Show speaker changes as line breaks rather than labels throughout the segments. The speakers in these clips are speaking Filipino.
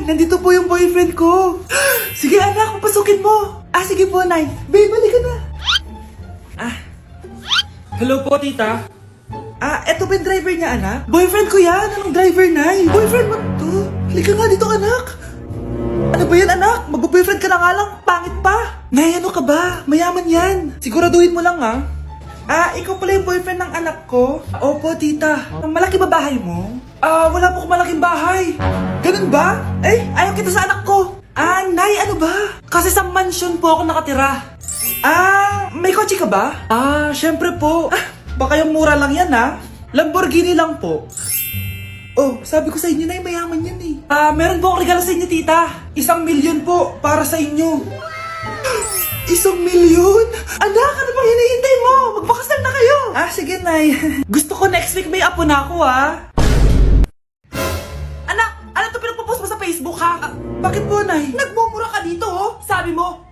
nandito po yung boyfriend ko. Sige anak, papasukin mo. Sige po, Nay. Babe, balik ka na. Hello po, tita. Eto ba yung driver niya, anak? Boyfriend ko yan. Anong driver, Nay? Boyfriend mo to? Halika nga dito, anak. Ano ba yan, anak? Magbo-boyfriend ka na nga lang. Pangit pa. Nay, ano ka ba? Mayaman yan. Siguraduhin mo lang, ha? Ikaw pala yung boyfriend ng anak ko? Opo, tita. Malaki ba bahay mo? Wala po akong malaking bahay. Ganun ba? Ayaw kita sa anak ko. Nay, ano ba? Kasi sa mansion po ako nakatira. May kotse ka ba? Syempre po. Baka yung mura lang yan, ha? Lamborghini lang po. Oh, sabi ko sa inyo, Nay, mayaman yan eh. Meron po akong regalo sa inyo, tita. 1,000,000 po para sa inyo. 1,000,000? Anak, ano bang hinihintay mo? Magpakasal na kayo. Sige, Nay. Gusto ko next week may apo na ako, ha? Anak, ano to pinagpo-post mo sa Facebook, ha? Bakit po, Nay? Nagmumura ka dito, oh. Sabi mo,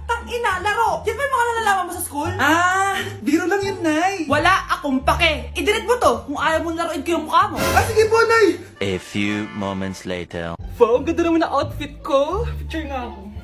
tangina, laro. Yan ba yung mga nalalaman mo sa school? Biro lang yun, Nay. Wala akong pake. I-delete mo to kung ayaw mo laruin ko yung mukha mo. Sige po, Nay.
A few moments later.
Wow, ang ganda naman na outfit ko. Picture nga ako.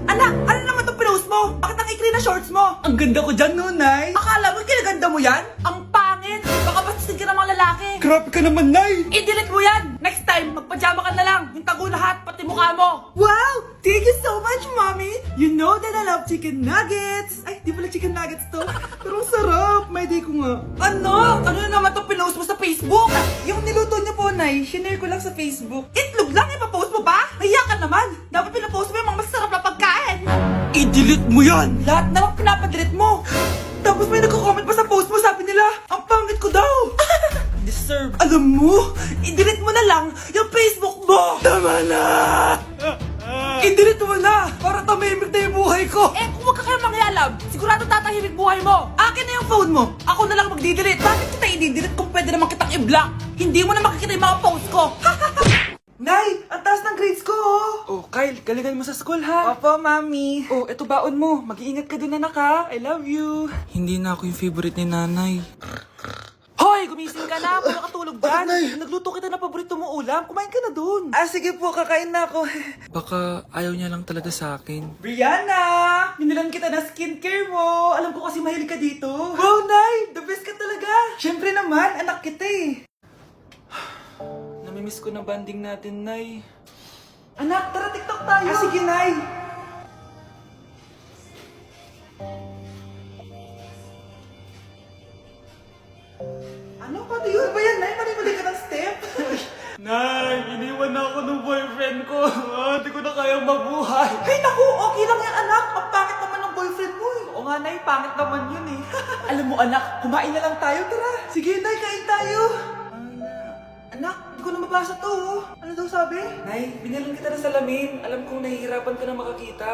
Anak, ano naman itong pinost mo? Bakit ang ikli na shorts mo? Ang ganda ko dyan, no, Nay? Akala mo kinaganda mo yan? Ang pangit! Baka bastusin ka ng mga lalaki. Grabe ka naman, Nay! I-delete mo yan! Next time, magpajama ka na lang. Yung tago lahat, pati mukha mo. Wow! Thank you so much, Mommy! You know that I love chicken nuggets! Ay, di pala chicken nuggets to. Pero sarap! May day ko nga. Ano? Ano na naman itong pinost mo sa Facebook? Yung niluto niyo po, Nay, shinare ko lang sa Facebook. Itlog lang, ipapost mo ba? Hiya ka naman! Dapat pinapost mo yung mga masarap na pagkain! I-delete mo yan! Lahat na lang pinapadelete mo! Tapos may nagko-comment pa sa post mo, sabi nila, ang pangit ko daw! Deserve. Alam mo, i-delete mo na lang yung Facebook mo! Tama na! I-delete mo na! Para tamimik na yung buhay ko! Kung wag ka kaya mangyalab, sigurado tatahimik buhay mo! Akin na yung phone mo! Ako na lang magdi-delete! Bakit kita i-delete kung pwede naman kitang i-block? Hindi mo na makikita yung mga post ko! Nay, ang taas ng grades ko, oh. Kyle, galingan mo sa school, ha? Opo, Mami. Eto baon mo. Mag-iingat ka dun, anak, ha? I love you. Hindi na ako yung favorite ni Nanay. Hoy, gumising ka na. Wala katulog dyan. Nagluto kita na paborito mo ulam. Kumain ka na dun. Sige po, kakain na ako. Baka ayaw niya lang talaga sa akin. Brianna! Minilan kita na skincare mo. Alam ko kasi mahilig ka dito. Wow, Nay! The best ka talaga. Siyempre naman, anak kita eh. Namimiss ko na banding natin, Nay. Anak, tara TikTok tayo! Sige, Nay! Ano? Paano yun? Ba yan, Nay? Mali-mali ka ng step? Nay, iniwan na ako ng boyfriend ko. Hindi ko na kayang mabuhay. Ay, naku! Okay lang yan, anak. Ang pangit naman ng boyfriend mo eh. Oo nga, Nay. Pangit naman yun eh. Alam mo, anak, kumain na lang tayo. Tara! Sige, Nay, kain tayo! Anak, hindi ko na mabasa to, oh. Ano daw sabi? Nay, binalan kita ng salamin. Alam kong nahihirapan ka na makakita.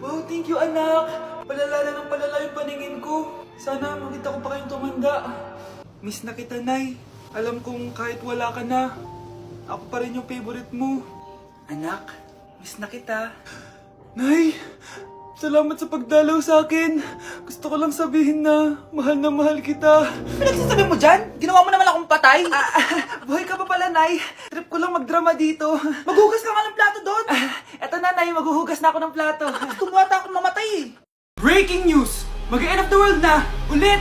Wow, thank you, anak. Palala na ng palala yung paningin ko. Sana makita ko pa kayong tumanda. Miss na kita, Nay. Alam kong kahit wala ka na, ako pa rin yung favorite mo. Anak, miss na kita. Nay, salamat sa pagdalaw sa akin. Gusto ko lang sabihin na mahal kita. Pinagsasabi mo dyan? Ginawa mo naman akong patay? Buhay ka pa pala, Nay. Trip ko lang magdrama dito. Maghugas ka nga ng plato doon. Eto na, Nay. Maghuhugas na ako ng plato. Tumata akong mamatay eh. Breaking news! Mag-end of the world na! Ulit!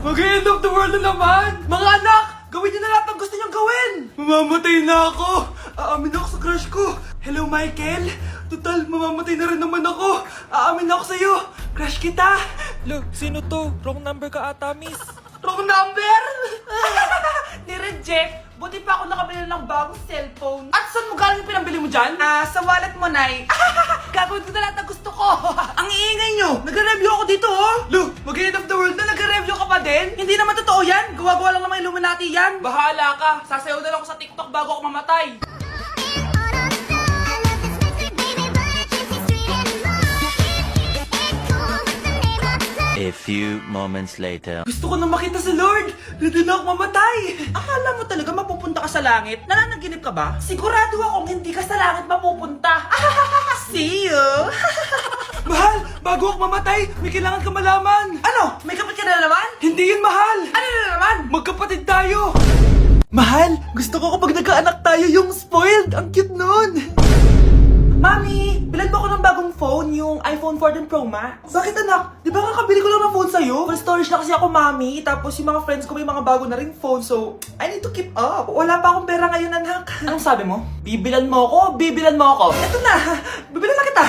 Mag-end of the world na naman! Mga anak! Gawin niyo na lahat ng gusto niyong gawin! Mamamatay na ako! Aamin ako sa crush ko! Hello, Michael! Total, mamamatay na rin naman ako! Aamin ako sa'yo! Crush kita!
Look, sino to? Wrong number ka ata, miss.
Wrong number! Ni-reject! Buti pa ako nakabili ng bagong cellphone. At saan mo galing yung pinambili mo dyan? Sa wallet mo, Nay. Gagawin ko na lahat ng gusto ko. Ang iingay nyo! Nagre-review ako dito, oh! Look, mag-end of the world na nagre-review ka pa din? Hindi naman totoo yan! Gawa-gawa lang naman Illuminati yan! Bahala ka! Sasayaw na lang ako sa TikTok bago ako mamatay!
A few moments later.
Gusto ko na makita si Lord! Ready na ako mamatay! Akala mo talaga mapupunta ka sa langit? Nananaginip ka ba? Sigurado akong hindi ka sa langit mapupunta! See you! Mahal! Bago ako mamatay, may kailangan ka malaman! Ano? May kapatid ka na naman? Hindi yun, Mahal! Ano na naman? Magkapatid tayo! Mahal, gusto ko kapag nagkaanak tayo yung spoiled. 14 Pro Max. Bakit anak? Di ba kakabili ko lang ng phone sa'yo? Full storage na kasi ako, mami. Tapos yung mga friends ko may mga bago na ring phone. So, I need to keep up. Wala pa akong pera ngayon, anak. Anong sabi mo? Bibilan mo ako? Bibilan mo ako? Eto na. Bibilan na kita.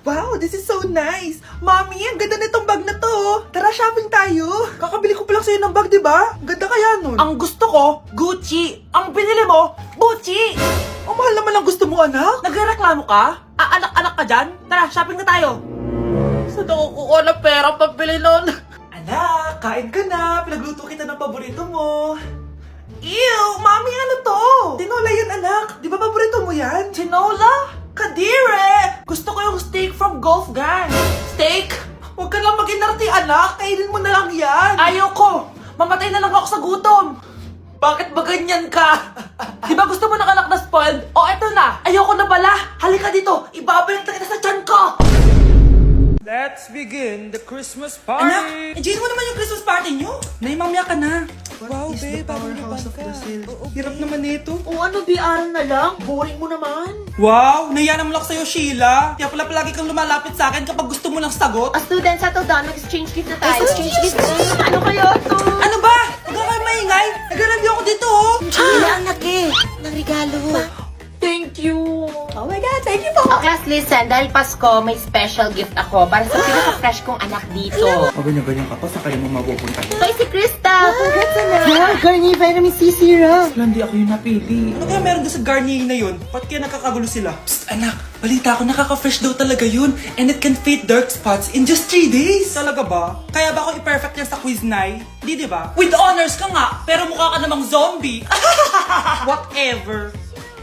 Wow, this is so nice. Mami, ang ganda nitong bag na to. Tara, shopping tayo. Kakabili ko pa lang sa'yo ng bag, di ba? Ang ganda kaya nun. Ang gusto ko, Gucci. Ang binili mo, Gucci. Ang mahal naman ang gusto mo, anak. Nagrereklamo ka? Anak-anak ka dyan? Tara, shopping na tayo. Saan ako kukuha ng pera pambili nun? Anak, kain ka na. Pinagluto kita ng paborito mo. Ew, mami, ano to? Tinola yan, anak. Di ba paborito mo yan? Tinola? Kadire! Gusto ko yung steak from Golf Gang. Steak? Huwag ka lang mag-inarti, anak. Kainin mo na lang yan. Ayoko. Mamatay na lang ako sa gutom. Bakit ba ganyan ka? Di ba gusto mo ng anak na spoiled? O eto na, ayoko na pala. Halika dito, ibabayang kita sa tiyan ko.
Let's begin the Christmas
Anak,
party!
enjoy mo naman yung Christmas party nyo. Naimamya ka na.
Wow, babe, bagong
Powerhouse of
ka.
Brazil.
Oo,
Hirap naman nito.
O ano, BR na lang? Boring mo naman.
Wow, nahiya naman ako sa'yo, Sheila. Kaya pala palagi kang lumalapit sa akin kapag gusto mo ng sagot.
Student, settle down. Mag-exchange gift na tayo.
Exchange gift?
Ano kayo to?
Ano ba? Huwag ka kayo maingay. Nag-review ako dito, oh.
Sheila, anak eh. Ng regalo. Thank you. Oh my God, thank you po. Okay, class, listen. Dahil Pasko, may special gift ako para sa pinaka-fresh kong anak dito.
O ganyan-ganyan ka pa, sa kanya mo mapupunta.
Ito ay si Krista. Congrats, anak. Yeah, Garnier Vitamin C Serum.
Wala, hindi ako yung napili. Ano kaya meron doon sa Garnier na yun? Ba't kaya nakakagulo sila? Psst, anak. Balita ko, nakaka-fresh daw talaga yun. And it can fade dark spots in just 3 days. Talaga ba? Kaya ba ako i-perfect yan sa quiz, Nay? Di ba? With honors ka nga, pero mukha ka namang zombie. Whatever.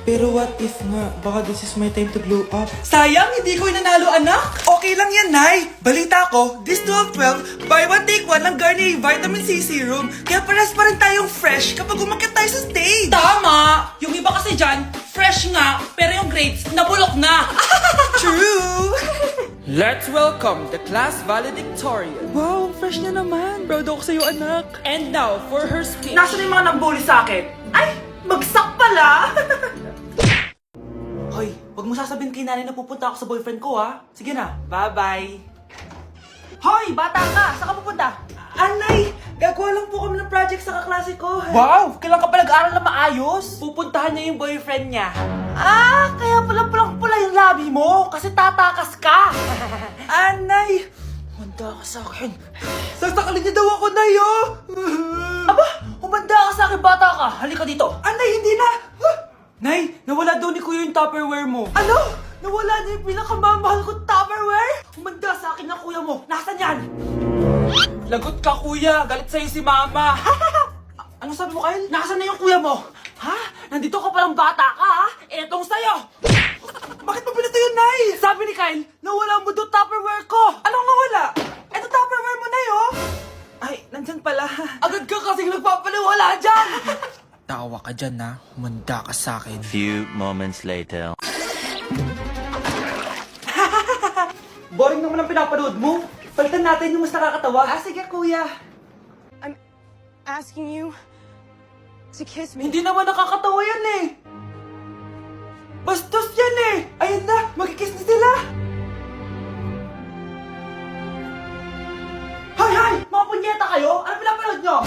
Pero what if nga, baka this is my time to glow up?
Sayang, hindi ko inanalo, anak. Okay lang yan, Nay. Balita ko, this 12-12, buy one take one ng Garnier Vitamin C Serum. Kaya paras pa rin tayong fresh kapag umakyat tayo sa stage. Tama! Yung iba kasi dyan, fresh nga, pero yung grades, nabulok na. True!
Let's welcome the class valedictorian. Wow, ang fresh niya naman. Proud ako sa'yo, anak. And now, for her speech.
Nasaan yung mga nambuli sa akin? Ay, bagsak pala! Hoy, wag mo sasabihin kay nanay na pupunta ako sa boyfriend ko, ha? Sige na, bye-bye. Hoy, bata ka! Saan ka pupunta? Anay, gagawa lang po kami ng project sa kaklase ko. Wow! Kailan ka pa nag-aaral na maayos? Pupuntahan niya yung boyfriend niya. Ah, kaya pala pulang-pula yung labi mo kasi tatakas ka. Anay, humanda ka sa akin. Sasakalin niya daw ako, Nay, oh. Aba, humanda ka sa akin, bata ka. Halika dito. Anay, hindi na. Nay, nawala daw ni Kuya yung Tupperware mo. Ano? Nawala na yung pinakamamahal kong Tupperware? Humanda sa akin ng kuya mo. Nasaan yan? Lagot ka, kuya. Galit sa'yo si mama. Ano sabi mo, Kyle? Nasaan na yung kuya mo? Ha? Nandito ka palang bata ka, ha? Etong sa'yo. Bakit mo pinito yun, Nay? Sabi ni Kyle, nawala mo doon Tupperware ko. Anong nawala? Eto Tupperware mo, Nay, oh. Ay, nandyan pala. Agad ka kasing nagpapaliwala dyan.
Tawa ka dyan, ha? Humanda ka sa akin.
Few moments later.
Boring naman ang pinapanood mo. Palitan natin yung mas nakakatawa. Ah, sige, kuya.
Asking you to kiss me.
Hindi naman nakakatawa yan eh. Bastos yan eh. Ayun na, magkikiss na sila. Hay! Mga punyeta kayo? Ano pinapanood nyo?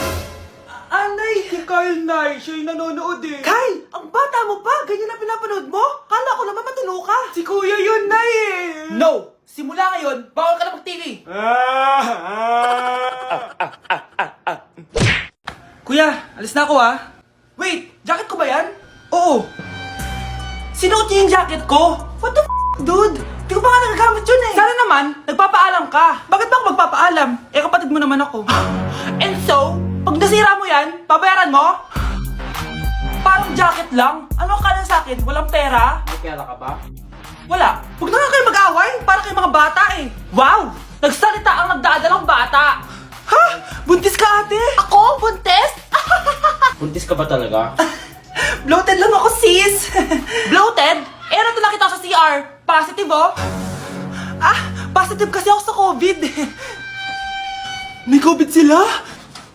Anay! Si Kyle, Nay. Siya yung nanonood eh. Kyle! Ang bata mo pa! Ganyan ang pinapanood mo? Kala ko naman matino ka. Si Kuya yun, Nay eh. No! Simula ngayon, bawal ka na mag-TV. Kuya, alis na ako ah. Wait, jacket ko ba yan? Oo. Sinuot niyo yung jacket ko? What the dude? Di ko pa nga nagagamit yun eh. Sana naman, nagpapaalam ka. Bakit ba ako magpapaalam? Eh, kapatid mo naman ako. And so, pag nasira mo yan, babayaran mo? Parang jacket lang. Ano ang kanan sa akin? Walang pera?
May pera ka ba?
Wala. Huwag na nga kayo mag-away. Para kayo mga bata eh. Wow! Nagsalita ang nagdadalang bata. Ha? Buntis ka, ate? Ako? Buntis?
Buntis ka ba talaga?
Bloated lang ako, sis. Bloated? Eh, ano ito nakita ko sa CR? Positive, oh. Ah, positive kasi ako sa COVID. May COVID sila?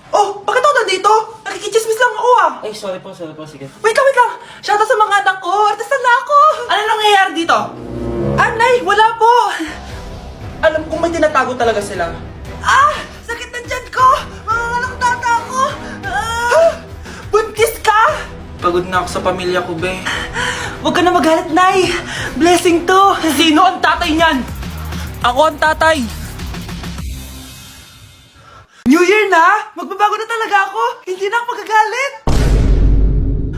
Oh, bakit ako nandito? Nakikichismis lang ako, ah.
Ay, sorry po, sige.
Wait lang. Shoutout sa mga anak ko. Artista na ako. Ano nangyayari dito? Anay, wala po. Alam kong
nagtatago talaga sila.
Ah! Sakit na dyan ko! Mangangalak tata ako! Buntis ka!
Pagod na ako sa pamilya ko, be.
Huwag ka na magalit, Nay! Blessing to! Sino ang tatay niyan?
Ako ang tatay.
New Year na! Magbabago na talaga ako! Hindi na ako magagalit!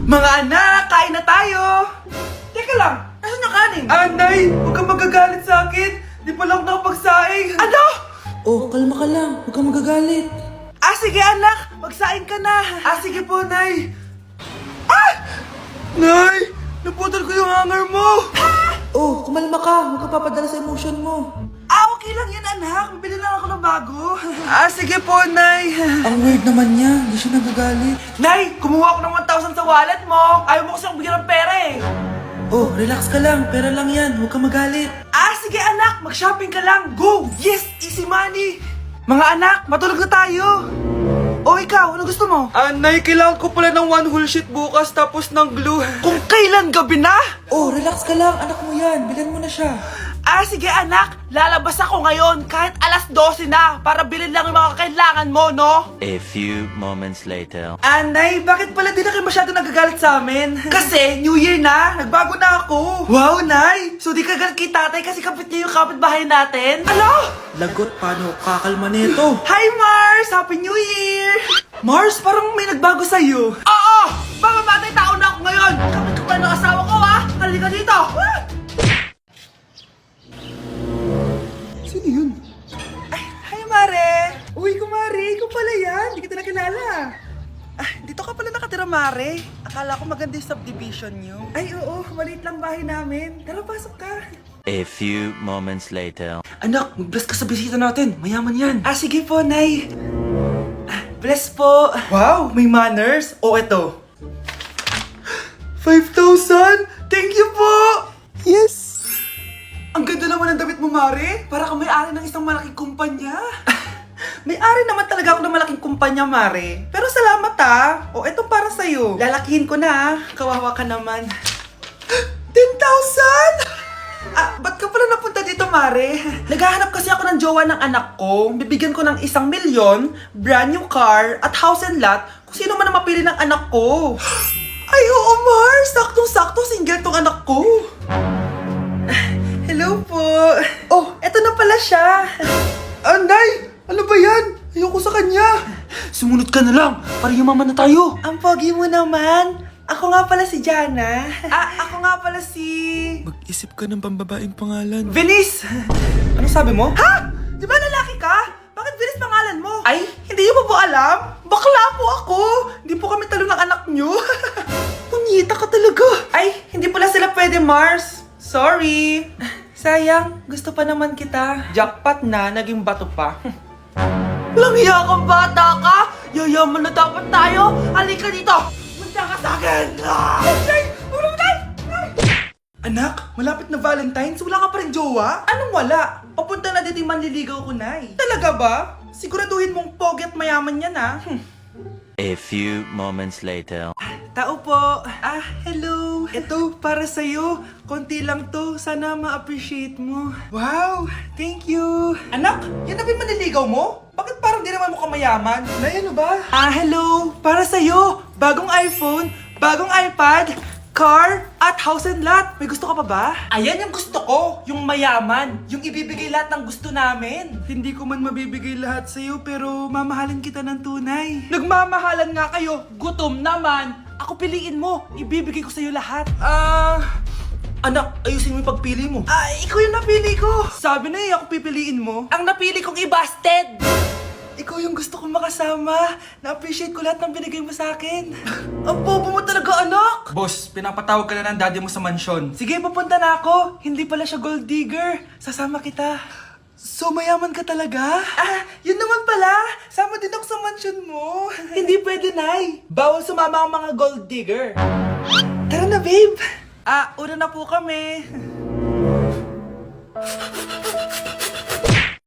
Mga anak, kain na tayo! Teka lang, nasan yung kanin? Nay! Huwag kang magagalit sa akin! Di pa lang nakapagsaing! Ano?
Oh, kalma ka lang. Huwag kang magagalit.
Ah, sige anak! Magsaing ka na! Ah, sige po, Nay! Ah! Nay! Naputol ko yung hanger mo!
Oh, kumalma ka. Huwag ka papadala sa emotion mo.
Ah, okay lang yan, anak. Bibili lang ako ng bago. Ah, sige po, Nay.
Ang weird naman niya. Hindi siya nagagalit.
Nay, kumuha ako ng 1,000 sa wallet mo. Ayaw mo kasi akong bigyan ng pera eh.
Oh, relax ka lang. Pera lang yan. Huwag ka magalit.
Ah, sige anak. Mag-shopping ka lang. Go! Yes, easy money. Mga anak, matulog na tayo. O ikaw, ano gusto mo?
Nay, kailangan ko pala ng 1 whole sheet bukas tapos ng glue.
Kung kailan gabi na?
Oh, relax ka lang. Anak mo yan. Bilan mo na siya.
Ah, sige anak. Lalabas ako ngayon kahit alas 12 na para bilhin lang yung mga kailangan mo, no?
A few moments later.
Nay, bakit pala di na kayo masyado nagagalit sa amin? Kasi, New Year na, nagbago na ako. Wow, Nay! So di ka galit kay tatay kasi kapit niya yung kapitbahay natin? Ano?
Lagot, paano kakalma nito?
Hi, Mars! Happy New Year! Mars, parang may nagbago sa'yo. Oo! Mamamatay tao na ako ngayon! Kapit ko pa ng asawa ko, ha? Halika dito! Ah! Sino yun? Ay, hi, Mare! Uy, kumare, ikaw pala yan. Hindi kita nakilala. Ah, dito ka pala nakatira, Mare. Akala ko maganda yung subdivision nyo. Ay, oo. Maliit lang bahay namin. Tara, pasok ka.
A few moments later.
Anak, mag-bless ka sa bisita natin. Mayaman yan. Ah, sige po, Nay. Ah, bless po. Wow, may manners. O, eto. 5,000? Thank you po! Yes! Ang ganda naman ng damit mo, Mare. Para kang may-ari ng isang malaking kumpanya. May-ari naman talaga ako ng malaking kumpanya, Mare. Pero salamat, O, etong para sa'yo. Lalakihin ko na, Kawawa ka naman. 10,000? Ah, ba't ka pala napunta dito, Mare? Naghahanap kasi ako ng jowa ng anak ko. Bibigyan ko ng 1 milyon, brand new car, at house and lot kung sino man ang mapili ng anak ko. Ay, oo, Mar! Saktong-sakto, single tong anak ko. Hello po. Oh, eto na pala siya. Nay! Ano ba yan? Ayoko sa kanya. Sumunod ka na lang, para yumaman na tayo. Ang pogi mo naman. Ako nga pala si Jana. Ako nga pala si...
Mag-isip ka ng pambabaing pangalan.
Venice! Ano sabi mo? Ha? Di ba lalaki ka? Bakit Venice pangalan mo? Ay, hindi niyo pa po alam? Bakla po ako! Hindi po kami talo ng anak niyo. Punyita ka talaga. Ay, hindi pala sila pwede, Mars. Sorry. Sayang, gusto pa naman kita. Jackpot na, naging bato pa. Walang hiya kang bata ka! Yayaman na dapat tayo! Halika dito! Punta ka sa akin! Ay! Ulo mo, Anak, malapit na Valentine's, wala ka pa rin jowa? Anong wala? Papunta na dito yung manliligaw ko, Nay. Talaga ba? Siguraduhin mong pogi at mayaman yan, ha?
A few moments later.
Tao po. Hello. Ito, para sa'yo. Konti lang to. Sana ma-appreciate mo. Wow, thank you. Anak, yan na ba yung manliligaw mo? Bakit parang di naman mo kamayaman? Nay, ano ba? Hello. Para sa'yo. Bagong iPhone, bagong iPad, car, at house and lot. May gusto ka pa ba? Ayan yung gusto ko. Yung mayaman. Yung ibibigay lahat ng gusto namin. Hindi ko man mabibigay lahat sa'yo, pero mamahalin kita ng tunay. Nagmamahalan nga kayo. Gutom naman. Ako piliin mo. Ibibigay ko sa'yo lahat. Anak, ayusin mo yung pagpili mo. Ikaw yung napili ko. Sabi na ako pipiliin mo. Ang napili kong i-busted. Ikaw yung gusto kong makasama. Na-appreciate ko lahat ng binigay mo sa akin. Ang bobo mo talaga, anak! Boss, pinapatawag ka na ng daddy mo sa mansyon. Sige, papunta na ako. Hindi pala siya gold digger. Sasama kita. So, mayaman ka talaga? Yun naman pala. Sama din ako sa mansyon mo. Hindi pwede, Nay. Bawal sumama ang mga gold digger. Tara na, babe. Una na po kami.